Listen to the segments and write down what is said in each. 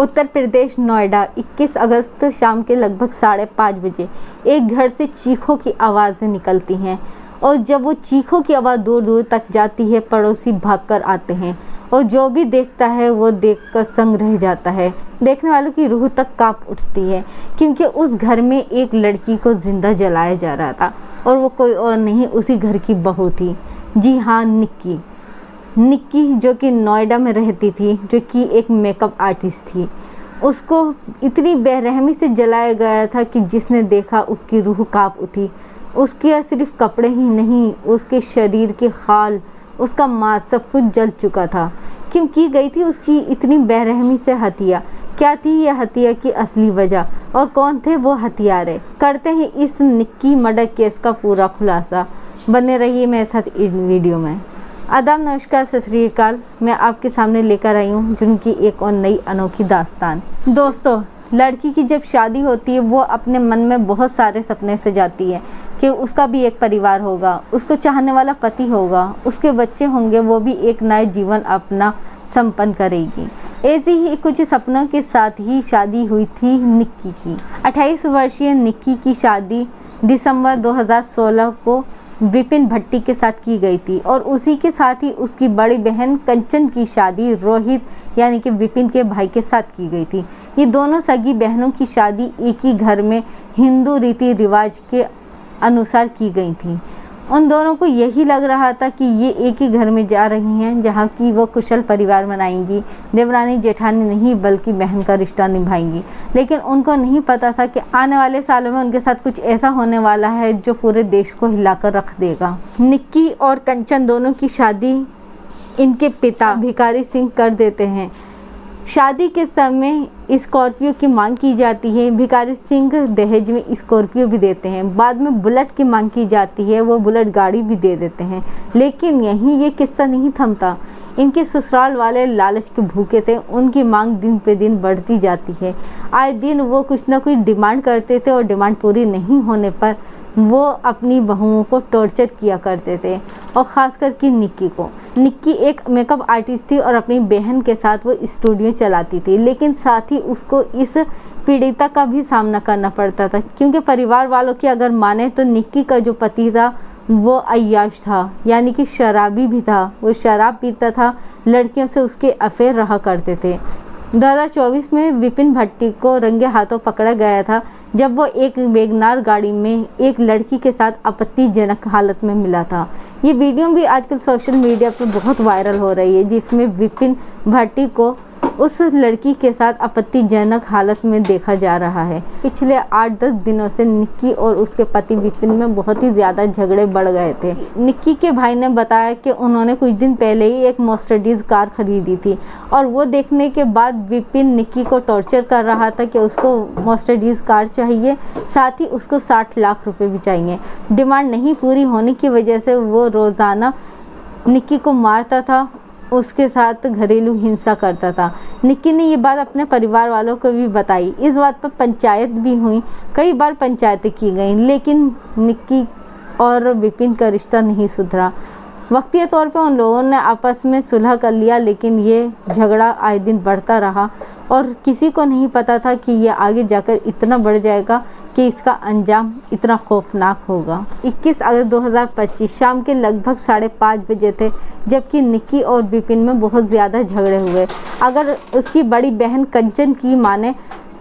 उत्तर प्रदेश नोएडा 21 अगस्त शाम के लगभग 5:30 बजे एक घर से चीखों की आवाज़ें निकलती हैं और जब वो चीखों की आवाज़ दूर दूर तक जाती है, पड़ोसी भागकर आते हैं और जो भी देखता है वो देखकर संग रह जाता है। देखने वालों की रूह तक कांप उठती है क्योंकि उस घर में एक लड़की को जिंदा जलाया जा रहा था और वो कोई और नहीं, उसी घर की बहू थी। जी हाँ, निक्की जो कि नोएडा में रहती थी, जो कि एक मेकअप आर्टिस्ट थी। उसको इतनी बेरहमी से जलाया गया था कि जिसने देखा उसकी रूह कांप उठी। उसके सिर्फ कपड़े ही नहीं, उसके शरीर के खाल, उसका मांस सब कुछ जल चुका था। क्यों की गई थी उसकी इतनी बेरहमी से हत्या? क्या थी यह हत्या की असली वजह और कौन थे वो हत्यारे? करते हैं इस निक्की मर्डर केस का पूरा खुलासा। बने रहिए मेरे साथ इन वीडियो में। आदाब, नमस्कार, सत श्री अकाल। मैं आपके सामने लेकर आई हूँ जुर्म की एक और नई अनोखी दास्तान। दोस्तों, लड़की की जब शादी होती है वो अपने मन में बहुत सारे सपने सजाती है कि उसका भी एक परिवार होगा, उसको चाहने वाला पति होगा, उसके बच्चे होंगे, वो भी एक नया जीवन अपना संपन्न करेगी। ऐसी ही कुछ सपनों के साथ ही शादी हुई थी निक्की की। 28 वर्षीय निक्की की शादी दिसंबर 2016 को विपिन भट्टी के साथ की गई थी और उसी के साथ ही उसकी बड़ी बहन कंचन की शादी रोहित यानी कि विपिन के भाई के साथ की गई थी। ये दोनों सगी बहनों की शादी एक ही घर में हिंदू रीति रिवाज के अनुसार की गई थी। उन दोनों को यही लग रहा था कि ये एक ही घर में जा रही हैं जहाँ की वो कुशल परिवार बनाएंगी, देवरानी जेठानी नहीं बल्कि बहन का रिश्ता निभाएंगी। लेकिन उनको नहीं पता था कि आने वाले सालों में उनके साथ कुछ ऐसा होने वाला है जो पूरे देश को हिलाकर रख देगा। निक्की और कंचन दोनों की शादी इनके पिता भिखारी सिंह कर देते हैं। शादी के समय स्कॉर्पियो की मांग की जाती है। भिखारी सिंह दहेज में स्कॉर्पियो भी देते हैं। बाद में बुलेट की मांग की जाती है, वो बुलेट गाड़ी भी दे देते हैं। लेकिन यहीं ये किस्सा नहीं थमता। इनके ससुराल वाले लालच के भूखे थे। उनकी मांग दिन पे दिन बढ़ती जाती है। आए दिन वो कुछ ना कुछ डिमांड करते थे और डिमांड पूरी नहीं होने पर वो अपनी बहुओं को टॉर्चर किया करते थे और ख़ासकर कि निक्की को। निक्की एक मेकअप आर्टिस्ट थी और अपनी बहन के साथ वो स्टूडियो चलाती थी, लेकिन साथ ही उसको इस पीड़िता का भी सामना करना पड़ता था क्योंकि परिवार वालों की अगर माने तो निक्की का जो पति था वो अय्याश था, यानी कि शराबी भी था। वो शराब पीता था, लड़कियों से उसके अफेयर रहा करते थे। 2024 में विपिन भट्टी को रंगे हाथों पकड़ा गया था जब वो एक वेगनार गाड़ी में एक लड़की के साथ आपत्तिजनक हालत में मिला था। ये वीडियो भी आजकल सोशल मीडिया पर बहुत वायरल हो रही है, जिसमें विपिन भट्टी को उस लड़की के साथ आपत्तिजनक हालत में देखा जा रहा है। पिछले 8-10 दिनों से निक्की और उसके पति विपिन में बहुत ही ज़्यादा झगड़े बढ़ गए थे। निक्की के भाई ने बताया कि उन्होंने कुछ दिन पहले ही एक मर्सिडीज कार खरीदी थी और वो देखने के बाद विपिन निक्की को टॉर्चर कर रहा था कि उसको मर्सिडीज कार चाहिए, साथ ही उसको 60 लाख रुपए भी चाहिए। डिमांड नहीं पूरी होने की वजह से वो रोज़ाना निक्की को मारता था, उसके साथ घरेलू हिंसा करता था। निक्की ने ये बात अपने परिवार वालों को भी बताई। इस बात पर पंचायत भी हुई, कई बार पंचायतें की गई, लेकिन निक्की और विपिन का रिश्ता नहीं सुधरा। वक्तीय तौर पे उन लोगों ने आपस में सुलह कर लिया, लेकिन ये झगड़ा आए दिन बढ़ता रहा और किसी को नहीं पता था कि ये आगे जाकर इतना बढ़ जाएगा कि इसका अंजाम इतना खौफनाक होगा। 21 अगस्त 2025 शाम के लगभग 5:30 बजे थे जबकि निक्की और विपिन में बहुत ज़्यादा झगड़े हुए। अगर उसकी बड़ी बहन कंचन की माने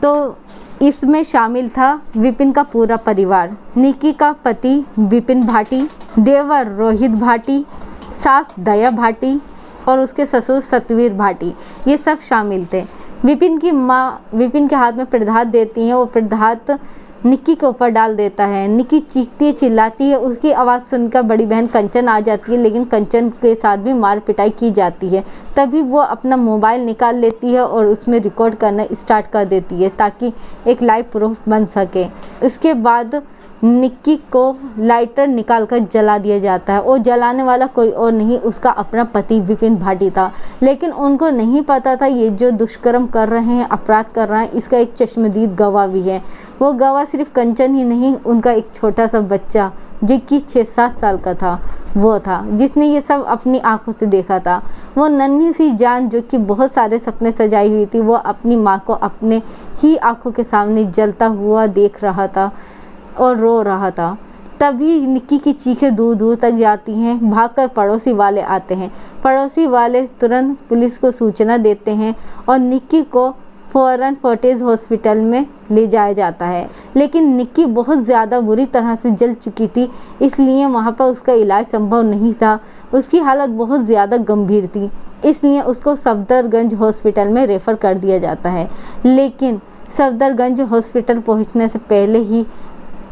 तो इसमें शामिल था विपिन का पूरा परिवार, निक्की का पति विपिन भाटी, देवर रोहित भाटी, सास दया भाटी और उसके ससुर सतवीर भाटी, ये सब शामिल थे। विपिन की माँ विपिन के हाथ में प्रदात देती हैं, वो प्रदात निक्की के ऊपर डाल देता है। निक्की चीखती है, चिल्लाती है, उसकी आवाज़ सुनकर बड़ी बहन कंचन आ जाती है, लेकिन कंचन के साथ भी मार पिटाई की जाती है। तभी वो अपना मोबाइल निकाल लेती है और उसमें रिकॉर्ड करना स्टार्ट कर देती है ताकि एक लाइव प्रूफ बन सके। उसके बाद निक्की को लाइटर निकालकर जला दिया जाता है और जलाने वाला कोई और नहीं उसका अपना पति विपिन भाटी था। लेकिन उनको नहीं पता था ये जो दुष्कर्म कर रहे हैं, अपराध कर रहे हैं, इसका एक चश्मदीद गवाह भी है। वो गवाह सिर्फ कंचन ही नहीं, उनका एक छोटा सा बच्चा जो कि 6-7 साल का था, वो था जिसने ये सब अपनी आंखों से देखा था। वो नन्ही सी जान जो कि बहुत सारे सपने सजाई हुई थी, वो अपनी माँ को अपने ही आंखों के सामने जलता हुआ देख रहा था और रो रहा था। तभी निक्की की चीखें दूर दूर तक जाती हैं। भागकर पड़ोसी वाले आते हैं। पड़ोसी वाले तुरंत पुलिस को सूचना देते हैं और निक्की को फौरन फोर्टिस हॉस्पिटल में ले जाया जाता है। लेकिन निक्की बहुत ज़्यादा बुरी तरह से जल चुकी थी, इसलिए वहाँ पर उसका इलाज संभव नहीं था। उसकी हालत बहुत ज़्यादा गंभीर थी, इसलिए उसको सफदरगंज हॉस्पिटल में रेफ़र कर दिया जाता है। लेकिन सफदरगंज हॉस्पिटल पहुँचने से पहले ही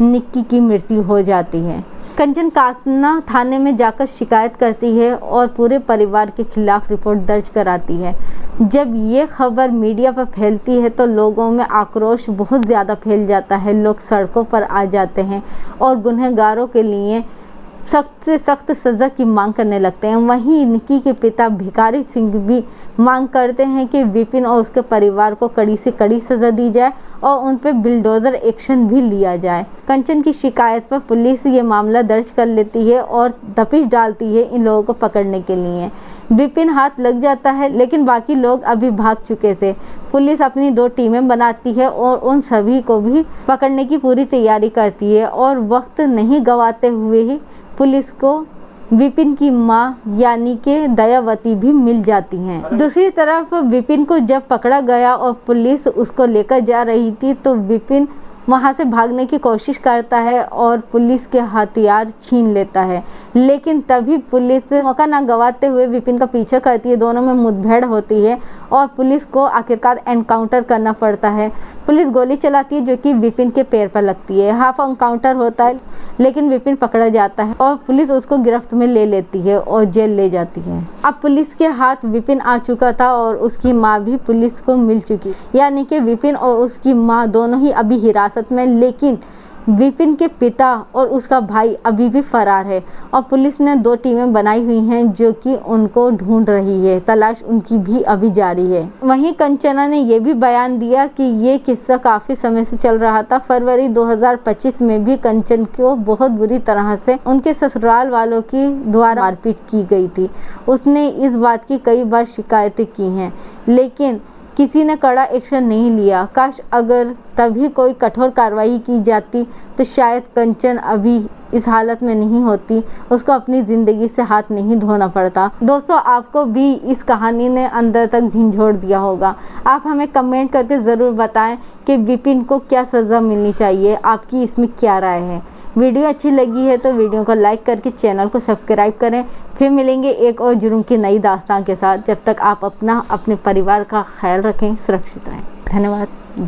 निक्की की मृत्यु हो जाती है। कंचन कासना थाने में जाकर शिकायत करती है और पूरे परिवार के खिलाफ रिपोर्ट दर्ज कराती है। जब ये खबर मीडिया पर फैलती है तो लोगों में आक्रोश बहुत ज़्यादा फैल जाता है। लोग सड़कों पर आ जाते हैं और गुनहगारों के लिए सख्त से सख्त सज़ा की मांग करने लगते हैं। वहीं निक्की के पिता भिखारी सिंह भी मांग करते हैं कि विपिन और उसके परिवार को कड़ी से कड़ी सज़ा दी जाए और उन पर बिल्डोज़र एक्शन भी लिया जाए। कंचन की शिकायत पर पुलिस ये मामला दर्ज कर लेती है और दबिश डालती है इन लोगों को पकड़ने के लिए। विपिन हाथ लग जाता है, लेकिन बाकी लोग अभी भाग चुके थे। पुलिस अपनी 2 टीमें बनाती है और उन सभी को भी पकड़ने की पूरी तैयारी करती है और वक्त नहीं गंवाते हुए ही पुलिस को विपिन की मां यानी कि दयावती भी मिल जाती हैं। दूसरी तरफ विपिन को जब पकड़ा गया और पुलिस उसको लेकर जा रही थी तो विपिन वहां से भागने की कोशिश करता है और पुलिस के हथियार छीन लेता है। लेकिन तभी पुलिस मौका ना गंवाते हुए विपिन का पीछा करती है। दोनों में मुठभेड़ होती है और पुलिस को आखिरकार एनकाउंटर करना पड़ता है। पुलिस गोली चलाती है जो कि विपिन के पैर पर लगती है। हाफ एनकाउंटर होता है, लेकिन विपिन पकड़ा जाता है और पुलिस उसको गिरफ्त में ले लेती है और जेल ले जाती है। अब पुलिस के हाथ विपिन आ चुका था और उसकी माँ भी पुलिस को मिल चुकी, यानी कि विपिन और उसकी माँ दोनों ही अभी हिरासत में। लेकिन विपिन के पिता और उसका भाई अभी भी फरार है और पुलिस ने 2 टीमें बनाई हुई हैं जो कि उनको ढूंढ रही है। तलाश उनकी भी अभी जारी है। वहीं कंचना ने यह भी बयान दिया कि ये किस्सा काफ़ी समय से चल रहा था। फरवरी 2025 में भी कंचन को बहुत बुरी तरह से उनके ससुराल वालों की द्वारा मारपीट की गई थी। उसने इस बात की कई बार शिकायतें की हैं, लेकिन किसी ने कड़ा एक्शन नहीं लिया। काश अगर तभी कोई कठोर कार्रवाई की जाती तो शायद कंचन अभी इस हालत में नहीं होती, उसको अपनी ज़िंदगी से हाथ नहीं धोना पड़ता। दोस्तों, आपको भी इस कहानी ने अंदर तक झंझोड़ दिया होगा। आप हमें कमेंट करके ज़रूर बताएं कि विपिन को क्या सज़ा मिलनी चाहिए। आपकी इसमें क्या राय है? वीडियो अच्छी लगी है तो वीडियो को लाइक करके चैनल को सब्सक्राइब करें। फिर मिलेंगे एक और जुर्म की नई दास्तान के साथ। जब तक आप अपने परिवार का ख्याल रखें, सुरक्षित रहें। धन्यवाद।